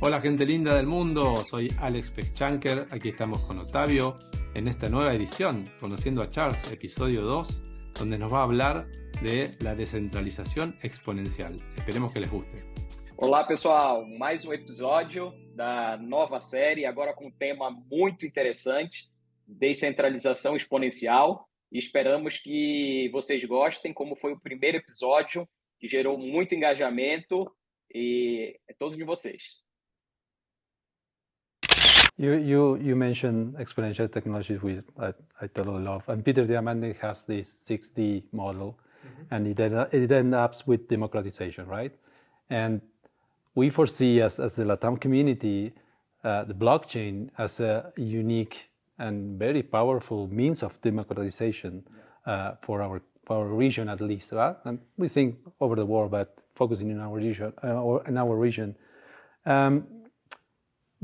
Hola gente linda del mundo, soy Alex Pechanker, aquí estamos con Octavio en esta nueva edición, Conociendo a Charles, episodio 2, donde nos va a hablar de la descentralización exponencial. Esperemos que les guste. Olá pessoal, mais episódio da nova série, agora com um tema muito interessante, descentralização exponencial. E esperamos que vocês gostem, como foi o primeiro episódio, que gerou muito engajamento, e é todo de vocês. You mentioned exponential technologies, which I totally love. And Peter Diamandis has this 6D model, and it ends up with democratization, right? And we foresee as the Latam community, the blockchain as a unique and very powerful means of democratization for our region at least, right? And we think over the world, but focusing in our region,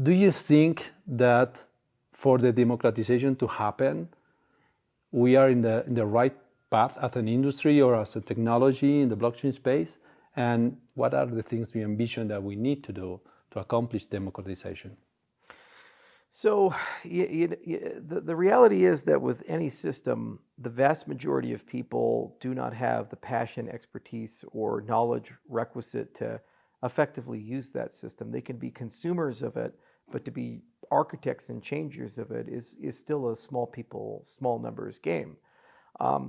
do you think that for the democratization to happen, we are in the right path as an industry or as a technology in the blockchain space? And what are the things we envision that we need to do to accomplish democratization? So the reality is that with any system, the vast majority of people do not have the passion, expertise, or knowledge requisite to effectively use that system. They can be consumers of it, but to be architects and changers of it is still a small numbers game.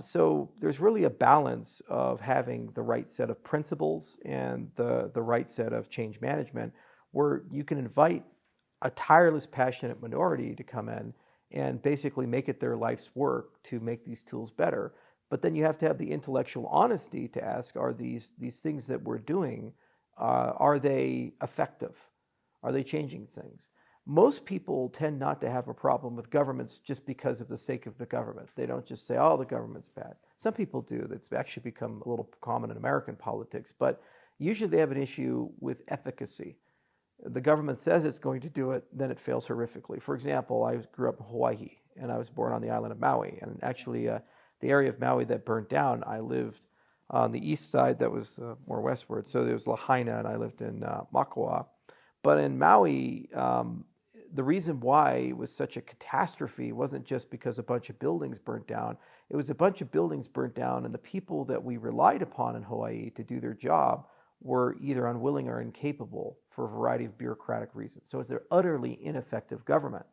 So there's really a balance of having the right set of principles and the right set of change management, where you can invite a tireless, passionate minority to come in and basically make it their life's work to make these tools better. But then you have to have the intellectual honesty to ask, are these things that we're doing, are they effective? Are they changing things? Most people tend not to have a problem with governments just because of the sake of the government. They don't just say, oh, the government's bad. Some people do. That's actually become a little common in American politics. But usually they have an issue with efficacy. The government says it's going to do it, then it fails horrifically. For example, I grew up in Hawaii, and I was born on the island of Maui. And actually, the area of Maui that burnt down, I lived on the east side that was more westward. So there was Lahaina, and I lived in Makua. But in Maui, the reason why it was such a catastrophe wasn't just because a bunch of buildings burnt down. It was a bunch of buildings burnt down, and the people that we relied upon in Hawaii to do their job were either unwilling or incapable for a variety of bureaucratic reasons. So it's an utterly ineffective government.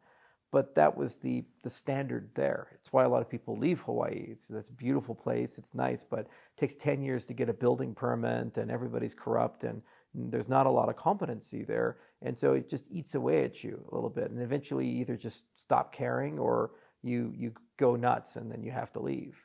But that was the standard there. It's why a lot of people leave Hawaii. It's a beautiful place. It's nice, but it takes 10 years to get a building permit, and everybody's corrupt, and there's not a lot of competency there. And so it just eats away at you a little bit. And eventually you either just stop caring or you go nuts and then you have to leave.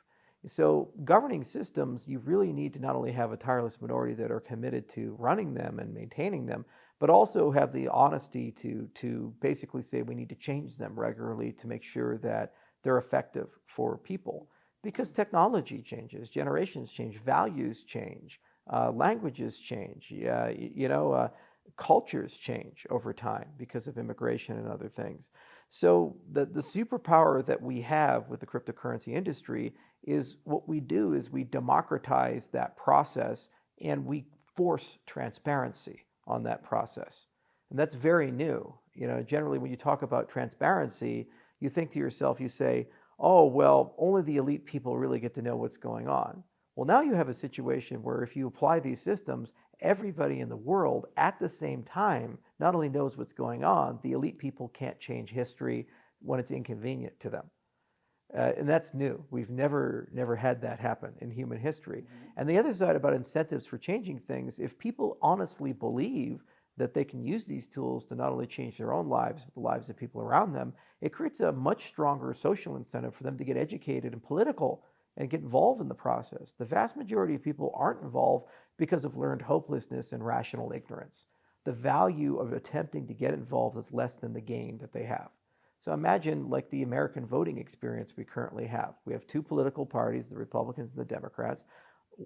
So governing systems, you really need to not only have a tireless minority that are committed to running them and maintaining them, but also have the honesty to basically say we need to change them regularly to make sure that they're effective for people. Because technology changes, generations change, values change, languages change, cultures change over time because of immigration and other things. So the superpower that we have with the cryptocurrency industry is what we do is we democratize that process and we force transparency on that process. And that's very new. Generally when you talk about transparency, you think to yourself, you say, oh, well, only the elite people really get to know what's going on. Well, now you have a situation where if you apply these systems, everybody in the world at the same time not only knows what's going on, the elite people can't change history when it's inconvenient to them. And that's new. We've never had that happen in human history. Mm-hmm. And the other side about incentives for changing things, if people honestly believe that they can use these tools to not only change their own lives, but the lives of people around them, it creates a much stronger social incentive for them to get educated and political and get involved in the process. The vast majority of people aren't involved because of learned hopelessness and rational ignorance. The value of attempting to get involved is less than the gain that they have. So imagine like the American voting experience we currently have. We have two political parties, the Republicans and the Democrats.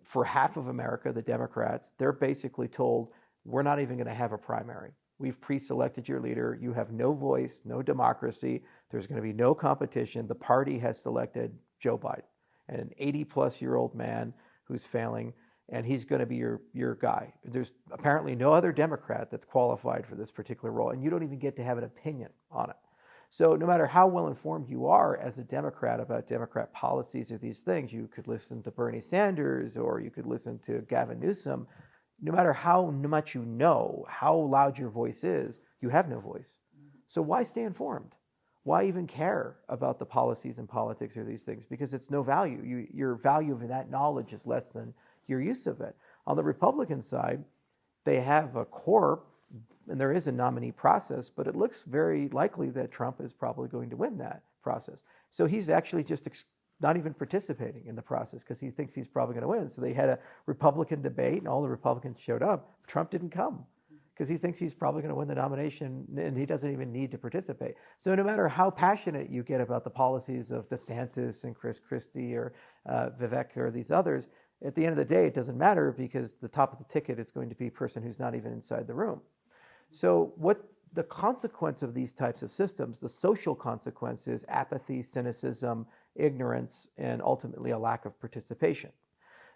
For half of America, the Democrats, they're basically told, we're not even going to have a primary. We've pre-selected your leader. You have no voice, no democracy. There's going to be no competition. The party has selected Joe Biden, an 80-plus-year-old man who's failing. and he's going to be your guy. There's apparently no other Democrat that's qualified for this particular role, and you don't even get to have an opinion on it. So no matter how well informed you are as a Democrat about Democrat policies or these things, you could listen to Bernie Sanders or you could listen to Gavin Newsom. No matter how much you know, how loud your voice is, you have no voice. So why stay informed? Why even care about the policies and politics or these things? Because it's no value. Your value of that knowledge is less than your use of it. On the Republican side, they have a core, and there is a nominee process, but it looks very likely that Trump is probably going to win that process. So he's actually just not even participating in the process because he thinks he's probably going to win. So they had a Republican debate, and all the Republicans showed up. Trump didn't come because he thinks he's probably going to win the nomination, and he doesn't even need to participate. So no matter how passionate you get about the policies of DeSantis and Chris Christie or Vivek or these others, at the end of the day, it doesn't matter because the top of the ticket is going to be a person who's not even inside the room. So what the consequence of these types of systems, the social consequence is apathy, cynicism, ignorance, and ultimately a lack of participation.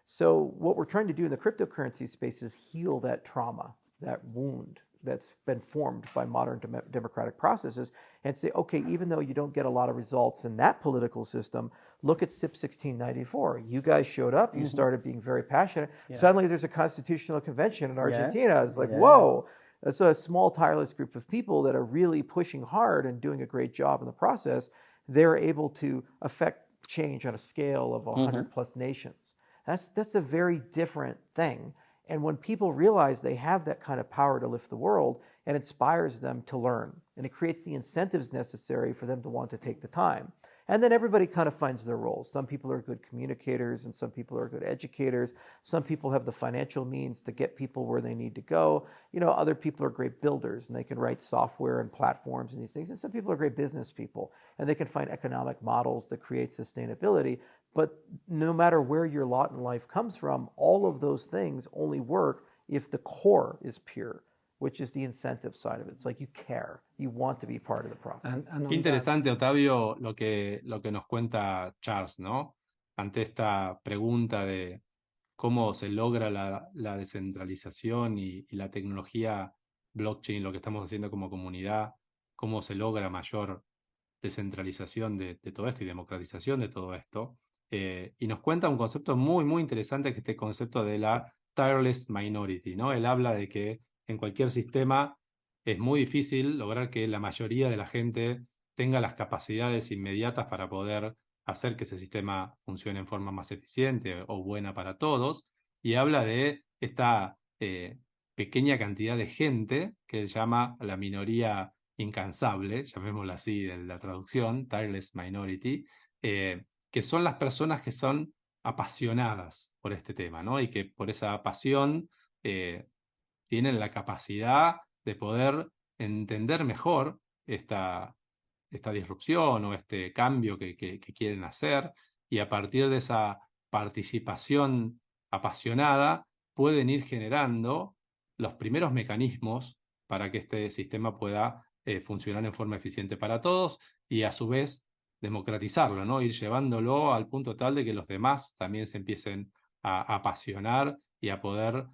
So what we're trying to do in the cryptocurrency space is heal that trauma, that wound that's been formed by modern democratic processes and say, okay, even though you don't get a lot of results in that political system, look at SIP 1694. You guys showed up, you started being very passionate. Yeah. Suddenly there's a constitutional convention in Argentina. Yeah. It's like, whoa. It's a small, tireless group of people that are really pushing hard and doing a great job in the process. They're able to affect change on a scale of 100 plus nations. That's a very different thing. And when people realize they have that kind of power to lift the world, it inspires them to learn. And it creates the incentives necessary for them to want to take the time. And then everybody kind of finds their roles. Some people are good communicators and some people are good educators. Some people have the financial means to get people where they need to go. You know, other people are great builders and they can write software and platforms and these things. And some people are great business people and they can find economic models that create sustainability. But no matter where your lot in life comes from, all of those things only work if the core is pure, which is the incentive side of it. It's like you care, you want to be part of the process. Qué interesante, Octavio, lo que nos cuenta Charles, ¿no? Ante esta pregunta de cómo se logra la descentralización y la tecnología blockchain, lo que estamos haciendo como comunidad, cómo se logra mayor descentralización de todo esto y democratización de todo esto. Y nos cuenta un concepto muy, muy interesante, que es este concepto de la tireless minority, ¿no? Él habla de que en cualquier sistema es muy difícil lograr que la mayoría de la gente tenga las capacidades inmediatas para poder hacer que ese sistema funcione en forma más eficiente o buena para todos. Y habla de esta pequeña cantidad de gente que él llama la minoría incansable, llamémosla así de la traducción, tireless minority, que son las personas que son apasionadas por este tema, ¿no? Y que por esa pasión tienen la capacidad de poder entender mejor esta disrupción o este cambio que quieren hacer, y a partir de esa participación apasionada pueden ir generando los primeros mecanismos para que este sistema pueda funcionar en forma eficiente para todos y a su vez democratizarlo, ¿no? Ir llevándolo al punto tal de que los demás también se empiecen a apasionar y a poder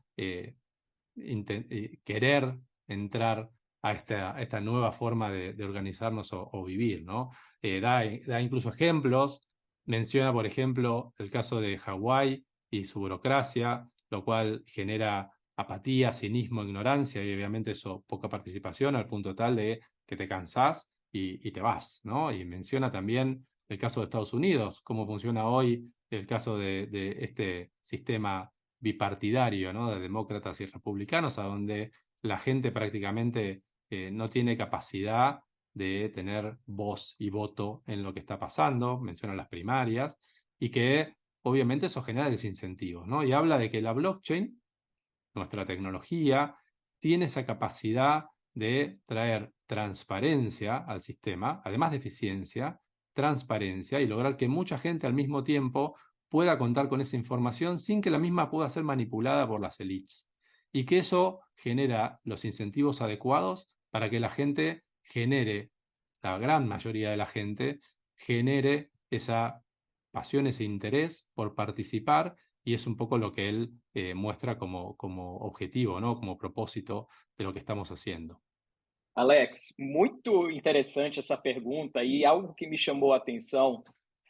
querer entrar a esta nueva forma de organizarnos o vivir, ¿no? Da incluso ejemplos, menciona, por ejemplo, el caso de Hawái y su burocracia, lo cual genera apatía, cinismo, ignorancia y obviamente eso, poca participación, al punto tal de que te cansás y te vas, ¿no? Y menciona también el caso de Estados Unidos, cómo funciona hoy el caso de este sistema bipartidario, ¿no? De demócratas y republicanos, a donde la gente prácticamente no tiene capacidad de tener voz y voto en lo que está pasando, menciona las primarias, y que obviamente eso genera desincentivos, ¿no? Y habla de que la blockchain, nuestra tecnología, tiene esa capacidad de traer transparencia al sistema, además de eficiencia, transparencia, y lograr que mucha gente al mismo tiempo pueda contar con esa información sin que la misma pueda ser manipulada por las élites. Y que eso genera los incentivos adecuados para que la gente genere, la gran mayoría de la gente, genere esa pasión, ese interés por participar y es un poco lo que él muestra como objetivo, ¿no? Como propósito de lo que estamos haciendo. Alex, muito interessante essa pergunta e algo que me chamou a atenção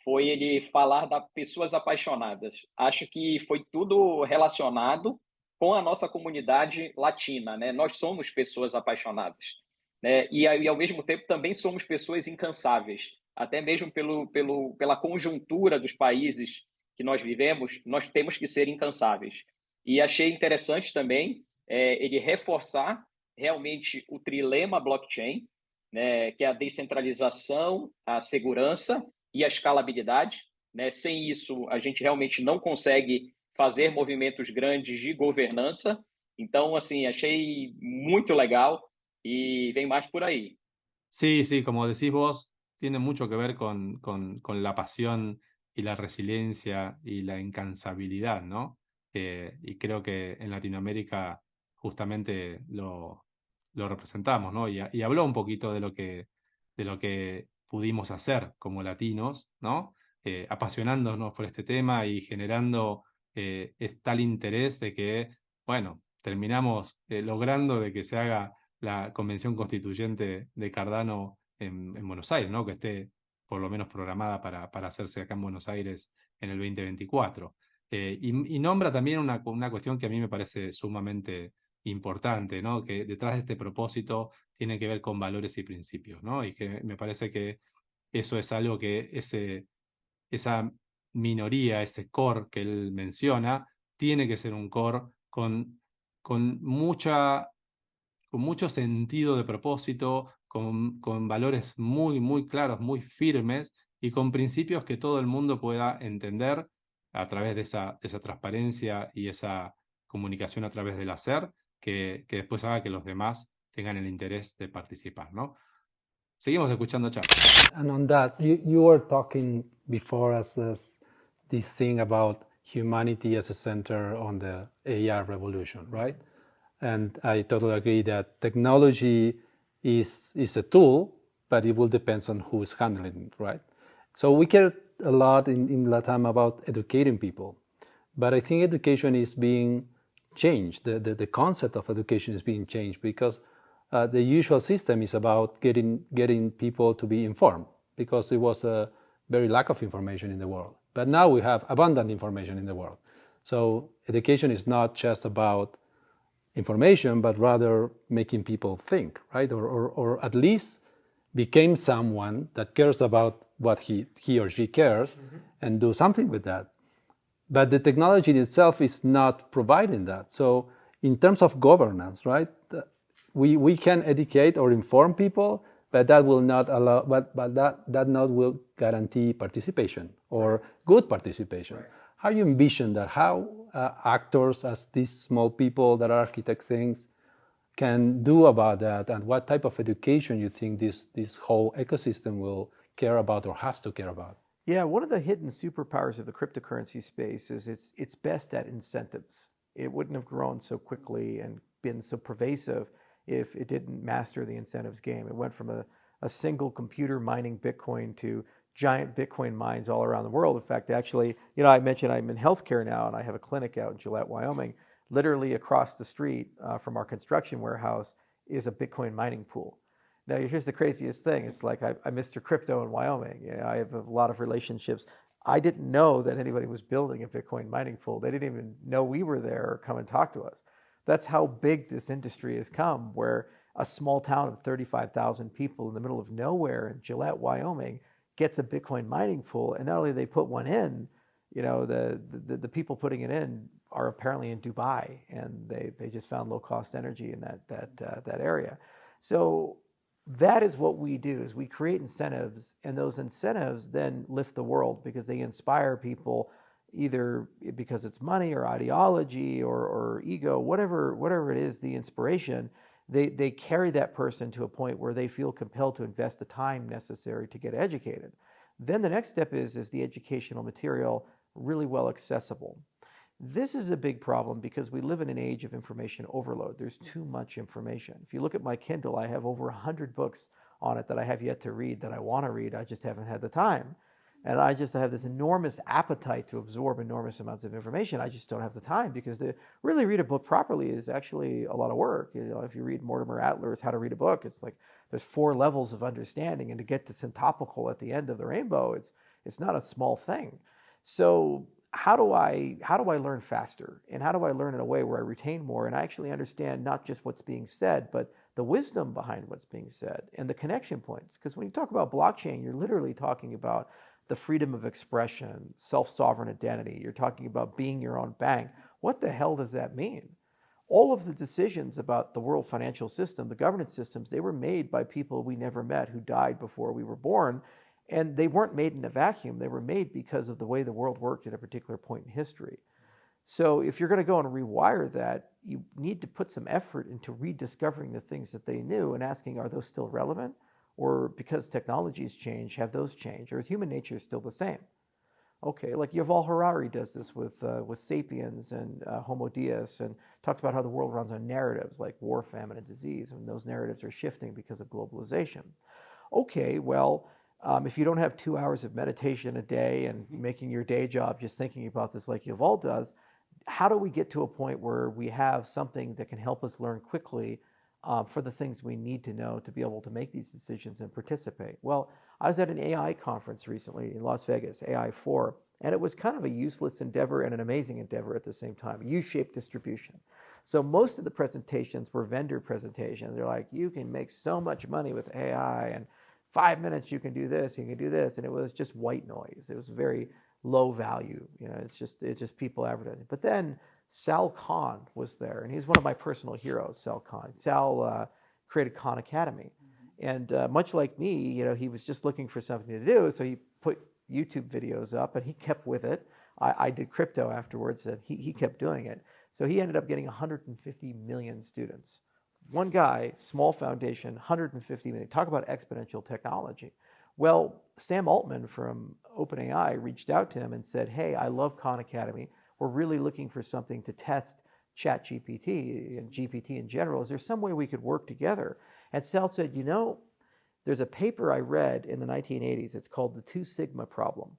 foi ele falar das pessoas apaixonadas. Acho que foi tudo relacionado com a nossa comunidade latina, né? Nós somos pessoas apaixonadas, né? E ao mesmo tempo também somos pessoas incansáveis, até mesmo pela conjuntura dos países que nós vivemos, nós temos que ser incansáveis. E achei interessante também ele reforçar realmente o trilema blockchain, né, que é a descentralização, a segurança e a escalabilidade. Né? Sem isso, a gente realmente não consegue fazer movimentos grandes de governança. Então, assim, achei muito legal e vem mais por aí. Sí, sí, como decís vos, tiene mucho que ver con la pasión y la resiliencia y la incansabilidad, ¿no? Y creo que en Latinoamérica justamente lo representamos, ¿no? Y habló un poquito de lo que pudimos hacer como latinos, ¿no? Apasionándonos por este tema y generando tal interés de que, bueno, terminamos logrando de que se haga la convención constituyente de Cardano en Buenos Aires, ¿no? Que esté por lo menos programada para hacerse acá en Buenos Aires en el 2024. Y nombra también una cuestión que a mí me parece sumamente importante, ¿no? Que detrás de este propósito tiene que ver con valores y principios, ¿no? Y que me parece que eso es algo que esa minoría, ese core que él menciona, tiene que ser un core con mucho sentido de propósito, con valores muy, muy claros, muy firmes y con principios que todo el mundo pueda entender a través de esa transparencia y esa comunicación a través del hacer, que después haga que los demás tengan el interés de participar, ¿no? Seguimos escuchando, Charles. And on that, you were talking before as this thing about humanity as a center on the AI revolution, right? And I totally agree that technology is a tool, but it will depend on who's handling it, right? So we care a lot in Latam about educating people, but I think education is being changed. The concept of education is being changed because the usual system is about getting people to be informed, because it was a very lack of information in the world. But now we have abundant information in the world. So education is not just about information, but rather making people think, right? Or at least become someone that cares about what he or she cares, and do something with that. But the technology itself is not providing that. So in terms of governance, right, we can educate or inform people, but that will not allow, but that not will guarantee participation or good participation. Right. How you envision that? How actors, as these small people that architect things, can do about that, and what type of education you think this whole ecosystem will care about or has to care about? Yeah, one of the hidden superpowers of the cryptocurrency space is it's best at incentives. It wouldn't have grown so quickly and been so pervasive if it didn't master the incentives game. It went from a single computer mining Bitcoin to giant Bitcoin mines all around the world. In fact, actually, I mentioned I'm in healthcare now, and I have a clinic out in Gillette, Wyoming. Literally across the street from our construction warehouse is a Bitcoin mining pool. Now, here's the craziest thing. It's like I'm Mr. Crypto in Wyoming. I have a lot of relationships. I didn't know that anybody was building a Bitcoin mining pool. They didn't even know we were there or come and talk to us. That's how big this industry has come, where a small town of 35,000 people in the middle of nowhere in Gillette, Wyoming, gets a Bitcoin mining pool. And not only they put one in, the people putting it in are apparently in Dubai, and they just found low-cost energy in that area. So that is what we do, is we create incentives, and those incentives then lift the world because they inspire people, either because it's money or ideology or ego, whatever it is, the inspiration, they carry that person to a point where they feel compelled to invest the time necessary to get educated. Then the next step is the educational material really well accessible. This is a big problem because we live in an age of information overload. There's too much information. If you look at my Kindle, I have over 100 books on it that I have yet to read, that I want to read. I just haven't had the time. And I just have this enormous appetite to absorb enormous amounts of information. I just don't have the time, because to really read a book properly is actually a lot of work. You know, if you read Mortimer Adler's How to Read a Book, it's like there's 4 levels of understanding, and to get to syntopical at the end of the rainbow, it's not a small thing. So how do I learn faster, and how do I learn in a way where I retain more and I actually understand not just what's being said, but the wisdom behind what's being said and the connection points? Because when you talk about blockchain, you're literally talking about the freedom of expression, self-sovereign identity. You're talking about being your own bank. What the hell does that mean? All of the decisions about the world financial system, the governance systems, they were made by people we never met who died before we were born. And they weren't made in a vacuum. They were made because of the way the world worked at a particular point in history. So if you're going to go and rewire that, you need to put some effort into rediscovering the things that they knew and asking, are those still relevant? Or because technologies change, have those changed? Or is human nature still the same? Okay, like Yuval Harari does this with Sapiens and Homo Deus, and talks about how the world runs on narratives like war, famine, and disease, and those narratives are shifting because of globalization. Okay, well, if you don't have 2 hours of meditation a day and making your day job just thinking about this like Yuval does, how do we get to a point where we have something that can help us learn quickly for the things we need to know to be able to make these decisions and participate? Well, I was at an AI conference recently in Las Vegas, AI4, and it was kind of a useless endeavor and an amazing endeavor at the same time, U-shaped distribution. So most of the presentations were vendor presentations. They're like, you can make so much money with AI, and 5 minutes you can do this, you can do this, and it was just white noise. It was very low value. You know, it's just people advertising. But then Sal Khan was there, and he's one of my personal heroes, Sal Khan. Sal created Khan Academy. And much like me, you know, he was just looking for something to do, so he put YouTube videos up, and he kept with it. I did crypto afterwards, and he kept doing it. So he ended up getting 150 million students. One guy, small foundation, 150 million. Talk about exponential technology. Well, Sam Altman from OpenAI reached out to him and said, hey, I love Khan Academy. We're really looking for something to test ChatGPT and GPT in general. Is there some way we could work together? And Sal said, you know, there's a paper I read in the 1980s. It's called the 2 Sigma problem.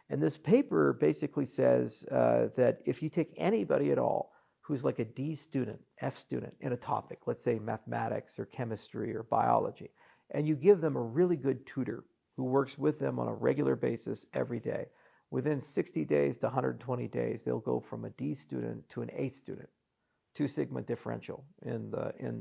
And this paper basically says that if you take anybody at all who's like a D student, F student in a topic, let's say mathematics or chemistry or biology, and you give them a really good tutor who works with them on a regular basis every day, within 60 days to 120 days, they'll go from a D student to an A student. 2 sigma differential in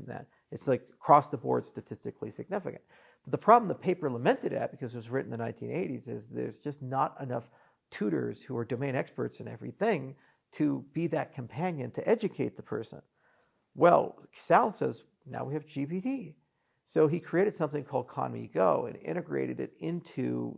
that. It's like across the board statistically significant. But the problem the paper lamented at, because it was written in the 1980s, is there's just not enough tutors who are domain experts in everything to be that companion to educate the person. Well, Sal says, now we have GPT. So he created something called Khan Go and integrated it into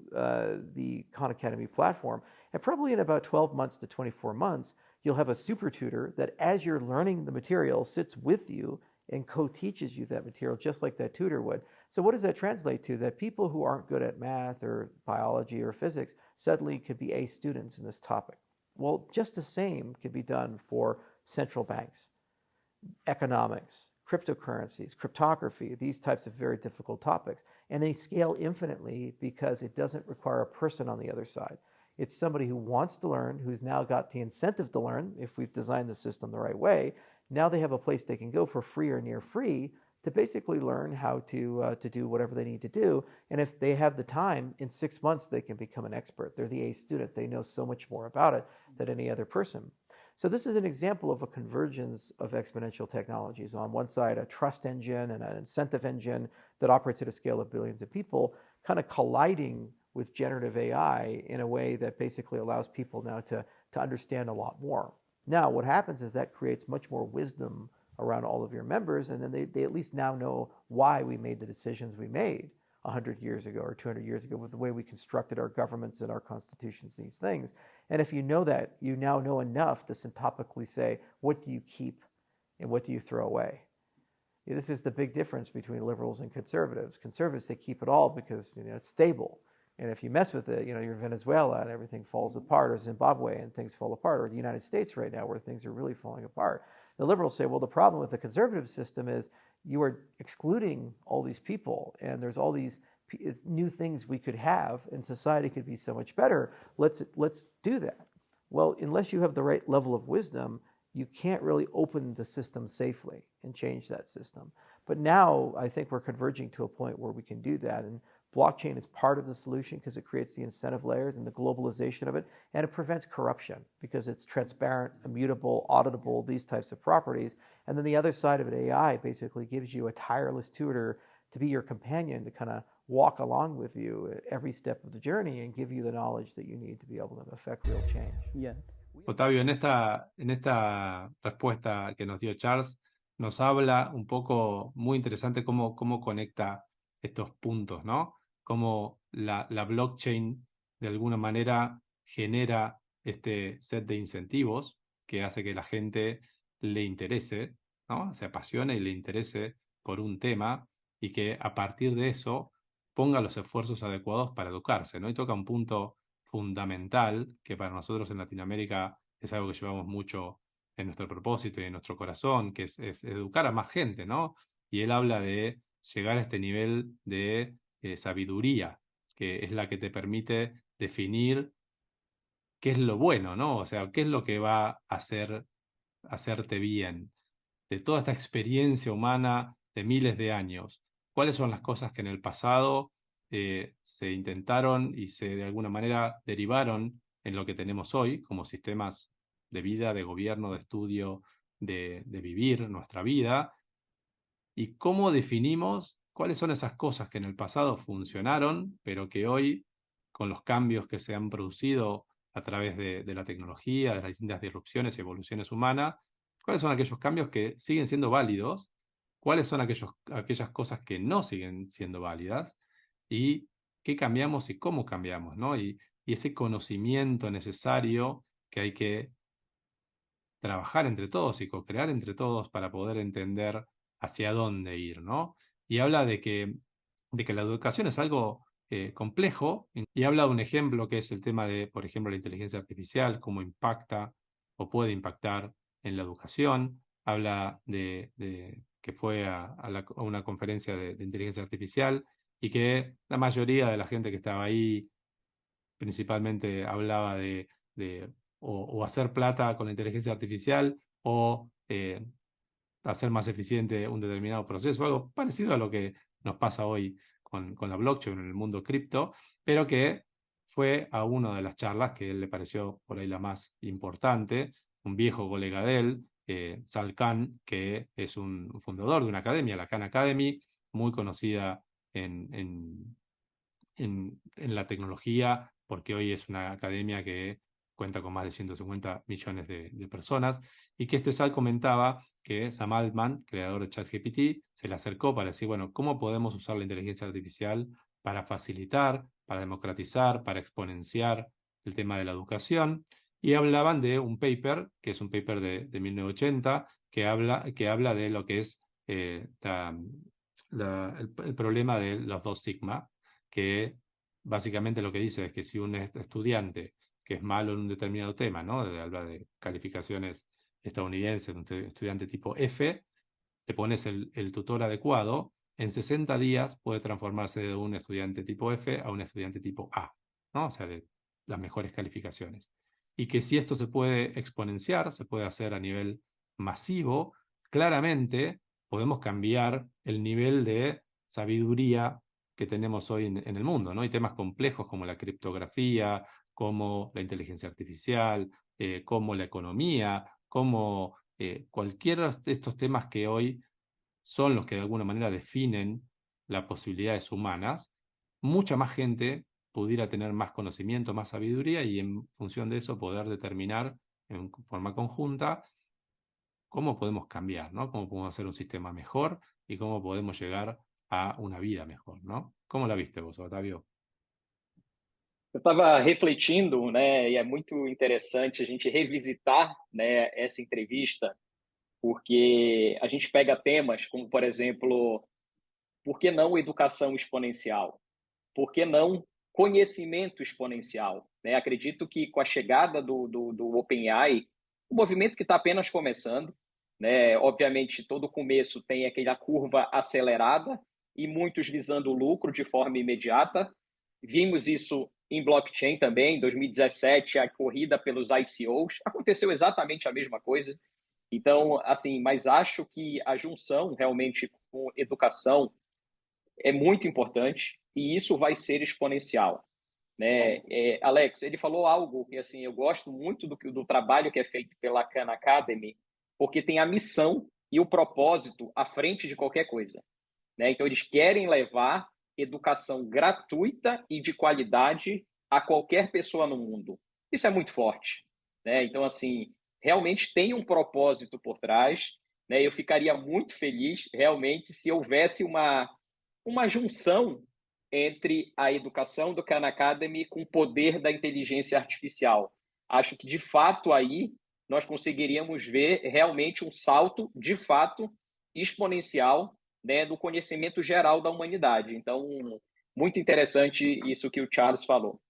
the Khan Academy platform. And probably in about 12 months to 24 months, you'll have a super tutor that, as you're learning the material, sits with you and co-teaches you that material just like that tutor would. So what does that translate to? That people who aren't good at math or biology or physics suddenly could be A students in this topic. Well, just the same could be done for central banks, economics, cryptocurrencies, cryptography, these types of very difficult topics. And they scale infinitely because it doesn't require a person on the other side. It's somebody who wants to learn, who's now got the incentive to learn, if we've designed the system the right way. Now they have a place they can go for free or near free to basically learn how to do whatever they need to do. And if they have the time, in 6 months, they can become an expert. They're the A student. They know so much more about it than any other person. So this is an example of a convergence of exponential technologies. On one side, a trust engine and an incentive engine that operates at a scale of billions of people, kind of colliding with generative AI in a way that basically allows people now to understand a lot more. Now, what happens is that creates much more wisdom around all of your members, and then they at least now know why we made the decisions we made 100 years ago or 200 years ago with the way we constructed our governments and our constitutions, these things. And if you know that, you now know enough to syntopically say, what do you keep and what do you throw away? This is the big difference between liberals and conservatives. Conservatives, they keep it all because it's stable. And if you mess with it, you're Venezuela and everything falls apart, or Zimbabwe and things fall apart, or the United States right now where things are really falling apart. The liberals say, well, the problem with the conservative system is you are excluding all these people, and there's all these new things we could have, and society could be so much better. Let's do that. Well, unless you have the right level of wisdom, you can't really open the system safely and change that system. But now I think we're converging to a point where we can do that. And blockchain is part of the solution because it creates the incentive layers and the globalization of it, and it prevents corruption because it's transparent, immutable, auditable, these types of properties. And then the other side of it, AI, basically gives you a tireless tutor to be your companion, to kind of walk along with you at every step of the journey and give you the knowledge that you need to be able to affect real change. Yeah. Octavio, en esta respuesta que nos dio Charles, nos habla un poco muy interesante cómo conecta estos puntos, ¿no? Cómo la blockchain de alguna manera genera este set de incentivos que hace que la gente le interese, ¿no? Se apasione y le interese por un tema y que a partir de eso ponga los esfuerzos adecuados para educarse, ¿no? Y toca un punto fundamental que para nosotros en Latinoamérica es algo que llevamos mucho en nuestro propósito y en nuestro corazón, que es educar a más gente, ¿no? Y él habla de llegar a este nivel de sabiduría, que es la que te permite definir qué es lo bueno, ¿no? O sea, qué es lo que va a hacerte bien. De toda esta experiencia humana de miles de años, ¿cuáles son las cosas que en el pasado se intentaron y se de alguna manera derivaron en lo que tenemos hoy como sistemas de vida, de gobierno, de estudio, de vivir nuestra vida? ¿Y cómo definimos cuáles son esas cosas que en el pasado funcionaron, pero que hoy, con los cambios que se han producido a través de la tecnología, de las distintas disrupciones y evoluciones humanas, cuáles son aquellos cambios que siguen siendo válidos, cuáles son aquellas cosas que no siguen siendo válidas, y qué cambiamos y cómo cambiamos, ¿no? Y ese conocimiento necesario que hay que trabajar entre todos y co-crear entre todos para poder entender hacia dónde ir, ¿no? Y habla de que la educación es algo complejo, y habla de un ejemplo que es el tema de, por ejemplo, la inteligencia artificial, cómo impacta o puede impactar en la educación. Habla de que fue a una conferencia de inteligencia artificial y que la mayoría de la gente que estaba ahí principalmente hablaba de o hacer plata con la inteligencia artificial o hacer más eficiente un determinado proceso, algo parecido a lo que nos pasa hoy con la blockchain en el mundo cripto, pero que fue a una de las charlas que él le pareció por ahí la más importante, un viejo colega de él, Sal Khan, que es un fundador de una academia, la Khan Academy, muy conocida en la tecnología, porque hoy es una academia que cuenta con más de 150 millones de personas, y que este Sal comentaba que Sam Altman, creador de ChatGPT, se le acercó para decir, bueno, ¿cómo podemos usar la inteligencia artificial para facilitar, para democratizar, para exponenciar el tema de la educación? Y hablaban de un paper, que es un paper de 1980, que habla de lo que es el problema de los dos sigma, que básicamente lo que dice es que si un estudiante que es malo en un determinado tema, ¿no? Habla de calificaciones estadounidenses, un estudiante tipo F, le pones el tutor adecuado, en 60 días puede transformarse de un estudiante tipo F a un estudiante tipo A, ¿no? O sea, de las mejores calificaciones. Y que si esto se puede exponenciar, se puede hacer a nivel masivo, claramente podemos cambiar el nivel de sabiduría que tenemos hoy en el mundo, ¿no? Hay temas complejos como la criptografía, como la inteligencia artificial, como la economía, como cualquiera de estos temas que hoy son los que de alguna manera definen las posibilidades humanas. Mucha más gente pudiera tener más conocimiento, más sabiduría, y en función de eso poder determinar en forma conjunta cómo podemos cambiar, ¿no? Cómo podemos hacer un sistema mejor y cómo podemos llegar a una vida mejor, ¿no? ¿Cómo la viste vos, Otávio? Eu estava refletindo, né, e é muito interessante a gente revisitar, né, essa entrevista, porque a gente pega temas como, por exemplo, por que não educação exponencial? Por que não conhecimento exponencial? Né? Acredito que com a chegada do OpenAI, um movimento que está apenas começando, né? Obviamente, todo começo tem aquela curva acelerada, e muitos visando lucro de forma imediata. Vimos isso em blockchain também, em 2017, a corrida pelos ICOs, aconteceu exatamente a mesma coisa. Então, assim, mas acho que a junção realmente com educação é muito importante e isso vai ser exponencial, né? Alex, ele falou algo que assim eu gosto muito do trabalho que é feito pela Khan Academy, porque tem a missão e o propósito à frente de qualquer coisa, né? Então eles querem levar educação gratuita e de qualidade a qualquer pessoa no mundo. Isso é muito forte, né? Então assim, realmente tem um propósito por trás, né? Eu ficaria muito feliz realmente se houvesse uma junção entre a educação do Khan Academy com o poder da inteligência artificial. Acho que, de fato, aí nós conseguiríamos ver realmente um salto, de fato, exponencial, né, do conhecimento geral da humanidade. Então, muito interessante isso que o Charles falou.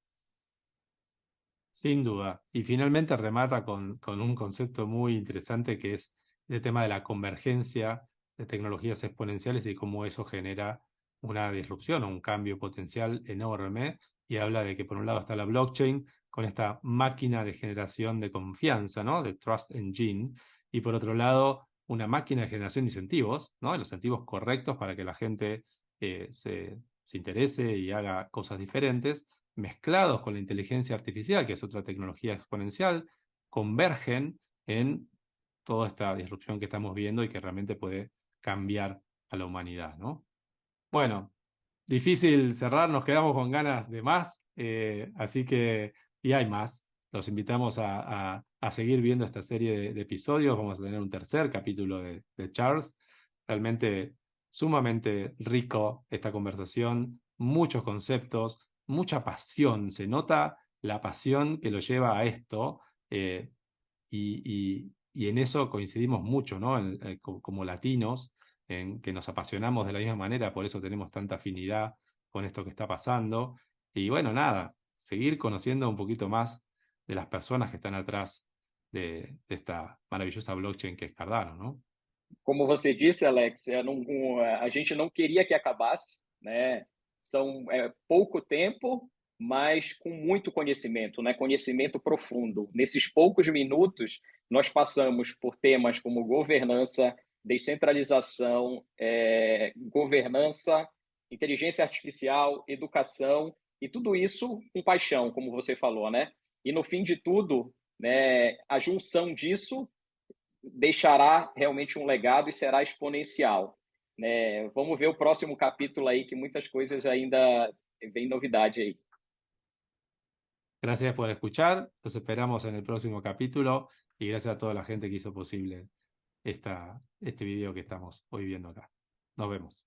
Sin duda. Y finalmente remata con un concepto muy interesante que es el tema de la convergencia de tecnologías exponenciales y cómo eso genera una disrupción o un cambio potencial enorme. Y habla de que por un lado está la blockchain con esta máquina de generación de confianza, ¿no? De trust engine. Y por otro lado, una máquina de generación de incentivos, ¿no? Los incentivos correctos para que la gente se interese y haga cosas diferentes, mezclados con la inteligencia artificial, que es otra tecnología exponencial, convergen en toda esta disrupción que estamos viendo y que realmente puede cambiar a la humanidad, ¿no? Bueno, difícil cerrar, nos quedamos con ganas de más, así que, y hay más. Los invitamos a seguir viendo esta serie de episodios. Vamos a tener un tercer capítulo de Charles. Realmente sumamente rico esta conversación, muchos conceptos, mucha pasión. Se nota la pasión que lo lleva a esto y en eso coincidimos mucho, ¿no? Como latinos, en que nos apasionamos de la misma manera, por eso tenemos tanta afinidad con esto que está pasando. Y bueno, nada, seguir conociendo un poquito más de las personas que están atrás de esta maravillosa blockchain que es Cardano, ¿no? Como você disse, Alex, a gente não queria que acabasse, né? São pouco tempo, mas com muito conhecimento, né? Conhecimento profundo. Nesses poucos minutos, nós passamos por temas como governança, descentralização, governança, inteligência artificial, educação, e tudo isso com paixão, como você falou, né? E no fim de tudo, né, a junção disso deixará realmente um legado e será exponencial, né? Vamos ver o próximo capítulo aí, que muitas coisas ainda vem novidade aí. Gracias por escuchar, los esperamos en el próximo capítulo y gracias a toda la gente que hizo posible este video que estamos hoy viendo acá. Nos vemos.